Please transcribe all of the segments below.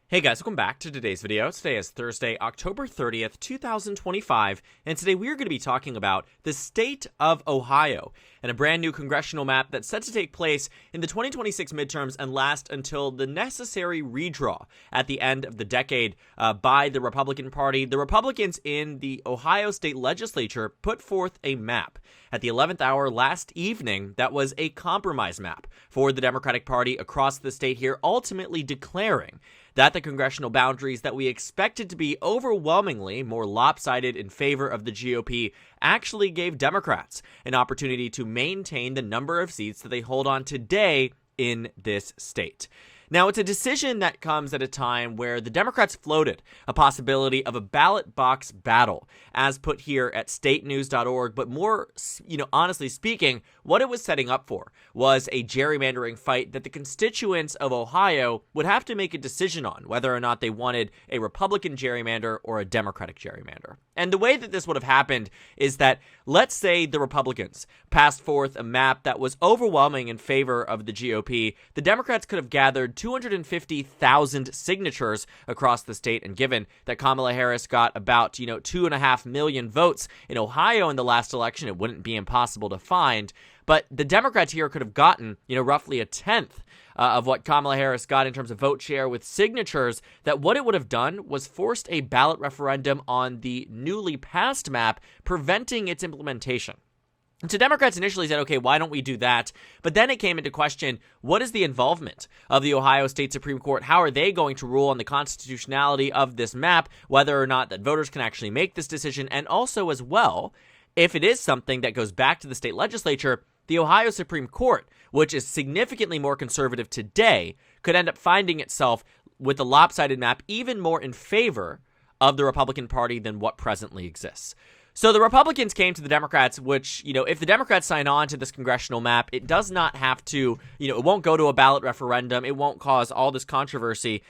Hey guys, welcome back to today's video. Today is Thursday, October 30th, 2025, and today we are going to be talking about the state of Ohio and a brand new congressional map that's set to take place in the 2026 midterms and last until the necessary redraw at the end of the decade by the Republican Party. The Republicans in the Ohio State Legislature put forth a map at the 11th hour last evening that was a compromise map for the Democratic Party across the state here, ultimately declaring that the congressional boundaries that we expected to be overwhelmingly more lopsided in favor of the GOP actually gave Democrats an opportunity to maintain the number of seats that they hold on today in this state. Now, it's a decision that comes at a time where the Democrats floated a possibility of a ballot box battle, as put here at statenews.org. But more, honestly speaking, what it was setting up for was a gerrymandering fight that the constituents of Ohio would have to make a decision on whether or not they wanted a Republican gerrymander or a Democratic gerrymander. And the way that this would have happened is that, let's say the Republicans passed forth a map that was overwhelming in favor of the GOP. The Democrats could have gathered 250,000 signatures across the state, and given that Kamala Harris got about 2.5 million votes in Ohio in the last election, it wouldn't be impossible to find. But the Democrats here could have gotten roughly a tenth of what Kamala Harris got in terms of vote share with signatures. That what it would have done was forced a ballot referendum on the newly passed map, preventing its implementation. And so Democrats initially said, okay, why don't we do that? But then it came into question, what is the involvement of the Ohio State Supreme Court? How are they going to rule on the constitutionality of this map, whether or not that voters can actually make this decision? And also as well, if it is something that goes back to the state legislature, the Ohio Supreme Court, which is significantly more conservative today, could end up finding itself with the lopsided map even more in favor of the Republican Party than what presently exists. So the Republicans came to the Democrats, which, if the Democrats sign on to this congressional map, it does not have to, it won't go to a ballot referendum. It won't cause all this controversy,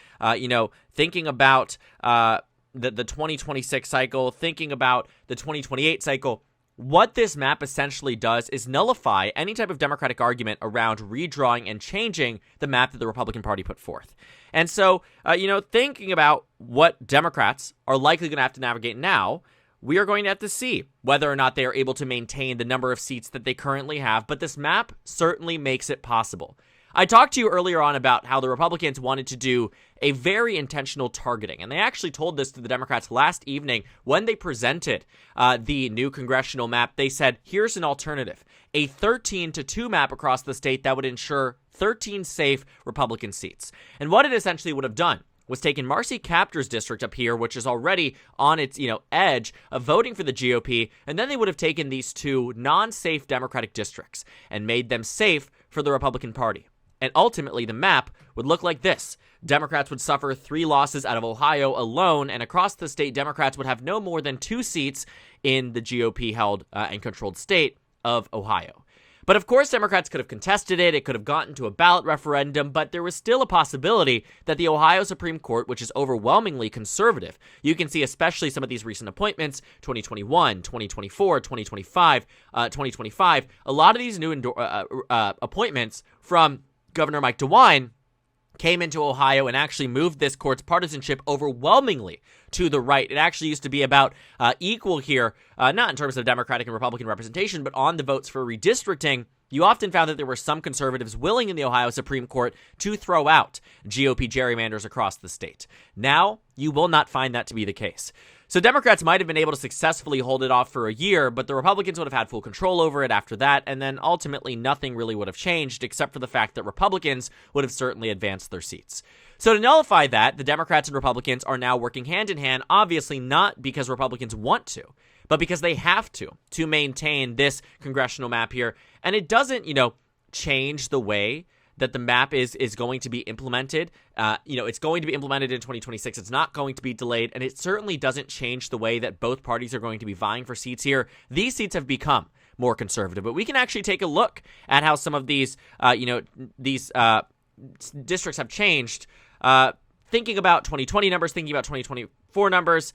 thinking about the 2026 cycle, thinking about the 2028 cycle. What this map essentially does is nullify any type of Democratic argument around redrawing and changing the map that the Republican Party put forth. And so, thinking about what Democrats are likely going to have to navigate now, we are going to have to see whether or not they are able to maintain the number of seats that they currently have, but this map certainly makes it possible. I talked to you earlier on about how the Republicans wanted to do a very intentional targeting, and they actually told this to the Democrats last evening when they presented the new congressional map. They said, here's an alternative, a 13-2 map across the state that would ensure 13 safe Republican seats. And what it essentially would have done was taken Marcy Kaptur's district up here, which is already on its, edge of voting for the GOP, and then they would have taken these two non-safe Democratic districts and made them safe for the Republican Party. And ultimately, the map would look like this. Democrats would suffer 3 losses out of Ohio alone, and across the state, Democrats would have no more than 2 seats in the GOP-held and controlled state of Ohio. But of course, Democrats could have contested it. It could have gotten to a ballot referendum, but there was still a possibility that the Ohio Supreme Court, which is overwhelmingly conservative, you can see especially some of these recent appointments, 2021, 2024, 2025, a lot of these new appointments from Governor Mike DeWine came into Ohio and actually moved this court's partisanship overwhelmingly to the right. It actually used to be about equal here, not in terms of Democratic and Republican representation, but on the votes for redistricting. You often found that there were some conservatives willing in the Ohio Supreme Court to throw out GOP gerrymanders across the state. Now, you will not find that to be the case. So Democrats might have been able to successfully hold it off for a year, but the Republicans would have had full control over it after that, and then ultimately nothing really would have changed except for the fact that Republicans would have certainly advanced their seats. So to nullify that, the Democrats and Republicans are now working hand in hand, obviously not because Republicans want to, but because they have to maintain this congressional map here. And it doesn't, change the way that the map is going to be implemented. It's going to be implemented in 2026. It's not going to be delayed, and it certainly doesn't change the way that both parties are going to be vying for seats here. These seats have become more conservative, but we can actually take a look at how some of these, districts have changed. Thinking about 2020 numbers, thinking about 2024 numbers,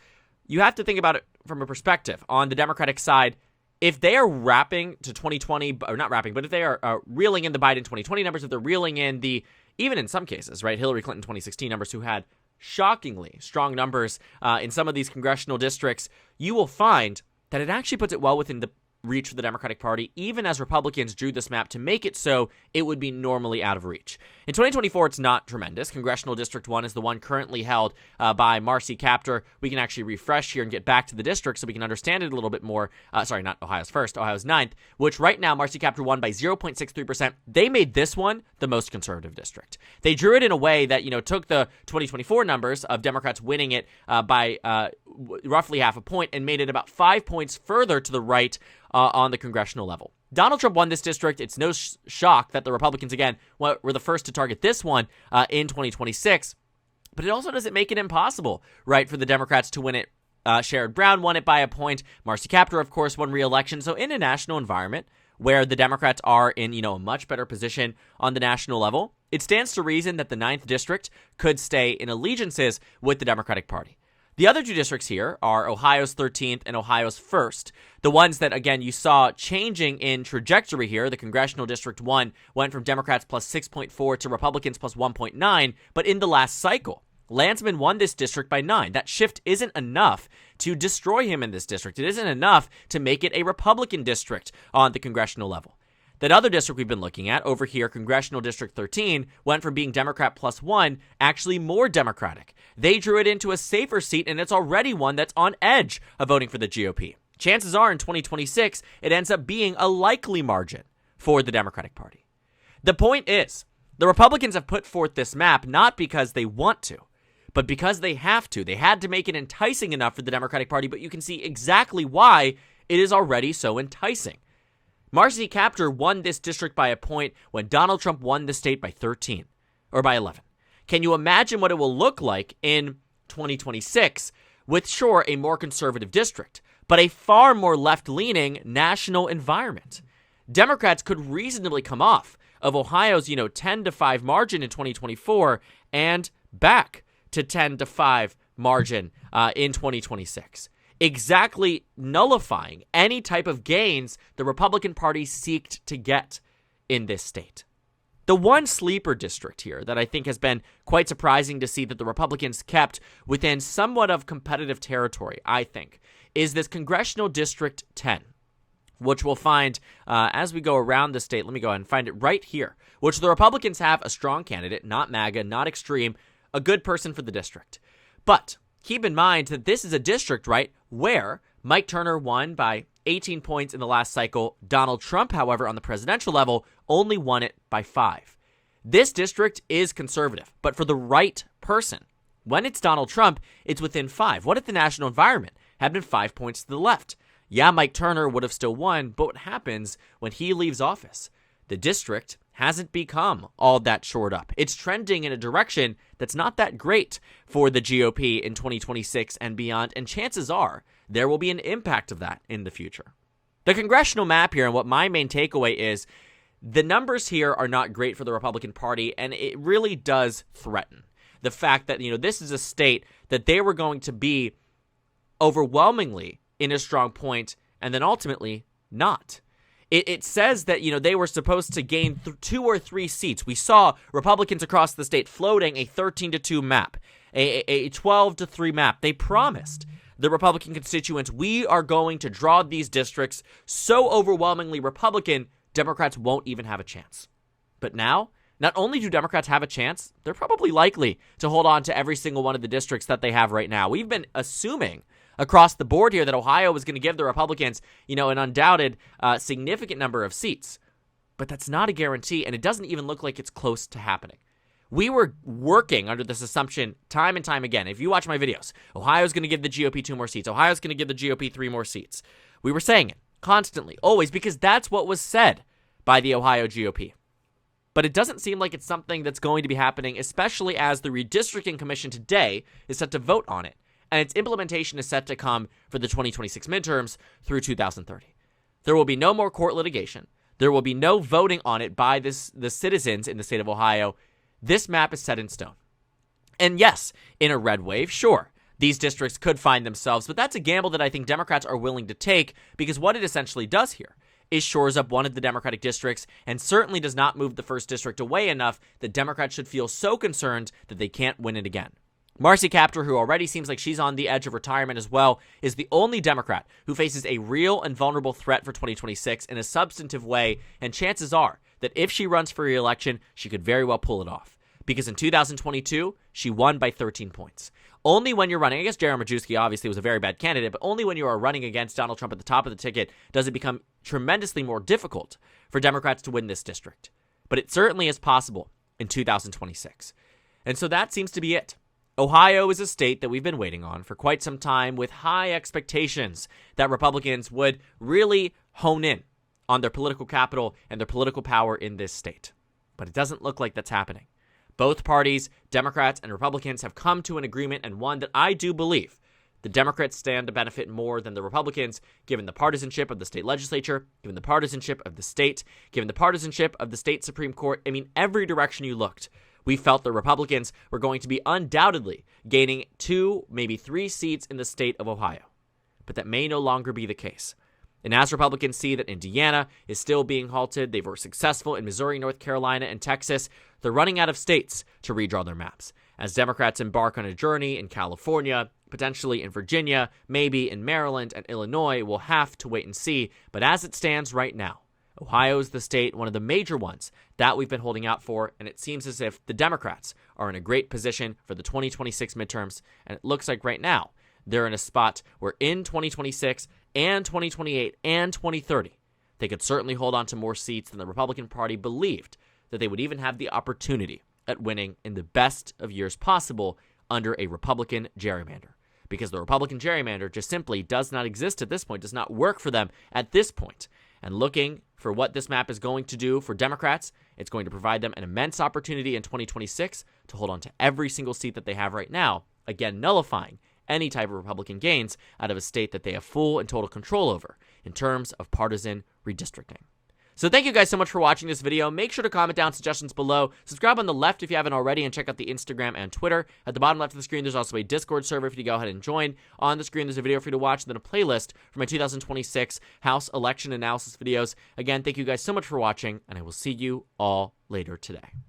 you have to think about it from a perspective on the Democratic side. If they are wrapping to 2020, or not wrapping, but if they are reeling in the Biden 2020 numbers, if they're reeling in the, even in some cases, right, Hillary Clinton 2016 numbers, who had shockingly strong numbers in some of these congressional districts, you will find that it actually puts it well within the reach for the Democratic Party, even as Republicans drew this map to make it so it would be normally out of reach. In 2024, it's not tremendous. Congressional District 1 is the one currently held by Marcy Kaptur. We can actually refresh here and get back to the district so we can understand it a little bit more. Sorry, not Ohio's first, Ohio's ninth, which right now Marcy Kaptur won by 0.63%. They made this one the most conservative district. They drew it in a way that, took the 2024 numbers of Democrats winning it by roughly half a point and made it about 5 points further to the right on the congressional level. Donald Trump won this district. It's no shock that the Republicans, again, were the first to target this one in 2026. But it also doesn't make it impossible, right, for the Democrats to win it. Sherrod Brown won it by a point. Marcy Kaptur, of course, won re-election. So in a national environment where the Democrats are in, a much better position on the national level, it stands to reason that the 9th district could stay in allegiances with the Democratic Party. The other two districts here are Ohio's 13th and Ohio's 1st. The ones that, again, you saw changing in trajectory here. The Congressional District 1 went from Democrats plus 6.4 to Republicans plus 1.9. But in the last cycle, Landsman won this district by 9. That shift isn't enough to destroy him in this district. It isn't enough to make it a Republican district on the congressional level. That other district we've been looking at over here, Congressional District 13, went from being Democrat plus 1, actually more Democratic. They drew it into a safer seat, and it's already one that's on edge of voting for the GOP. Chances are in 2026, it ends up being a likely margin for the Democratic Party. The point is, the Republicans have put forth this map not because they want to, but because they have to. They had to make it enticing enough for the Democratic Party, but you can see exactly why it is already so enticing. Marcy Kaptur won this district by a point when Donald Trump won the state by 13 or by 11. Can you imagine what it will look like in 2026 with, sure, a more conservative district, but a far more left-leaning national environment? Democrats could reasonably come off of Ohio's, 10-5 margin in 2024 and back to 10-5 margin in 2026. Exactly nullifying any type of gains the Republican Party seeked to get in this state. The one sleeper district here that I think has been quite surprising to see that the Republicans kept within somewhat of competitive territory, I think, is this Congressional District 10, which we'll find as we go around the state. Let me go ahead and find it right here, which the Republicans have a strong candidate, not MAGA, not extreme, a good person for the district. But keep in mind that this is a district, right, where Mike Turner won by 18 points in the last cycle. Donald Trump, however, on the presidential level, only won it by 5. This district is conservative, but for the right person. When it's Donald Trump, it's within 5. What if the national environment had been 5 points to the left? Yeah, Mike Turner would have still won, but what happens when he leaves office? The district hasn't become all that shored up. It's trending in a direction that's not that great for the GOP in 2026 and beyond, and chances are there will be an impact of that in the future. The congressional map here, and what my main takeaway is, the numbers here are not great for the Republican Party, and it really does threaten the fact that, this is a state that they were going to be overwhelmingly in a strong point, and then ultimately not. It says that, they were supposed to gain 2 or 3 seats. We saw Republicans across the state floating a 13-2 map, a 12-3 map. They promised the Republican constituents, we are going to draw these districts so overwhelmingly Republican, Democrats won't even have a chance. But now, not only do Democrats have a chance, they're probably likely to hold on to every single one of the districts that they have right now. We've been assuming across the board here that Ohio was going to give the Republicans, an undoubted significant number of seats. But that's not a guarantee, and it doesn't even look like it's close to happening. We were working under this assumption time and time again. If you watch my videos, Ohio's going to give the GOP 2 more seats. Ohio's going to give the GOP 3 more seats. We were saying it constantly, always, because that's what was said by the Ohio GOP. But it doesn't seem like it's something that's going to be happening, especially as the Redistricting Commission today is set to vote on it, and its implementation is set to come for the 2026 midterms through 2030. There will be no more court litigation. There will be no voting on it by the citizens in the state of Ohio. This map is set in stone. And yes, in a red wave, sure, these districts could find themselves, but that's a gamble that I think Democrats are willing to take, because what it essentially does here is shores up one of the Democratic districts and certainly does not move the 1st district away enough that Democrats should feel so concerned that they can't win it again. Marcy Kaptur, who already seems like she's on the edge of retirement as well, is the only Democrat who faces a real and vulnerable threat for 2026 in a substantive way, and chances are that if she runs for re-election, she could very well pull it off. Because in 2022, she won by 13 points. Only when you're running, I guess Gerrymandering obviously was a very bad candidate, but only when you are running against Donald Trump at the top of the ticket does it become tremendously more difficult for Democrats to win this district. But it certainly is possible in 2026. And so that seems to be it. Ohio is a state that we've been waiting on for quite some time, with high expectations that Republicans would really hone in on their political capital and their political power in this state. But it doesn't look like that's happening. Both parties, Democrats and Republicans, have come to an agreement, and one that I do believe the Democrats stand to benefit more than the Republicans, given the partisanship of the state legislature, given the partisanship of the state, given the partisanship of the state Supreme Court. I mean, every direction you looked, we felt the Republicans were going to be undoubtedly gaining 2, maybe 3 seats in the state of Ohio. But that may no longer be the case. And as Republicans see that Indiana is still being halted, they were successful in Missouri, North Carolina, and Texas, they're running out of states to redraw their maps. As Democrats embark on a journey in California, potentially in Virginia, maybe in Maryland and Illinois, we'll have to wait and see. But as it stands right now, Ohio is the state, one of the major ones that we've been holding out for, and it seems as if the Democrats are in a great position for the 2026 midterms, and it looks like right now they're in a spot where in 2026 and 2028 and 2030, they could certainly hold on to more seats than the Republican Party believed that they would even have the opportunity at winning in the best of years possible under a Republican gerrymander. Because the Republican gerrymander just simply does not exist at this point, does not work for them at this point. And looking for what this map is going to do for Democrats, it's going to provide them an immense opportunity in 2026 to hold on to every single seat that they have right now, again nullifying any type of Republican gains out of a state that they have full and total control over in terms of partisan redistricting. So thank you guys so much for watching this video. Make sure to comment down suggestions below. Subscribe on the left if you haven't already, and check out the Instagram and Twitter. At the bottom left of the screen, there's also a Discord server for you to go ahead and join. On the screen, there's a video for you to watch, and then a playlist for my 2026 House election analysis videos. Again, thank you guys so much for watching, and I will see you all later today.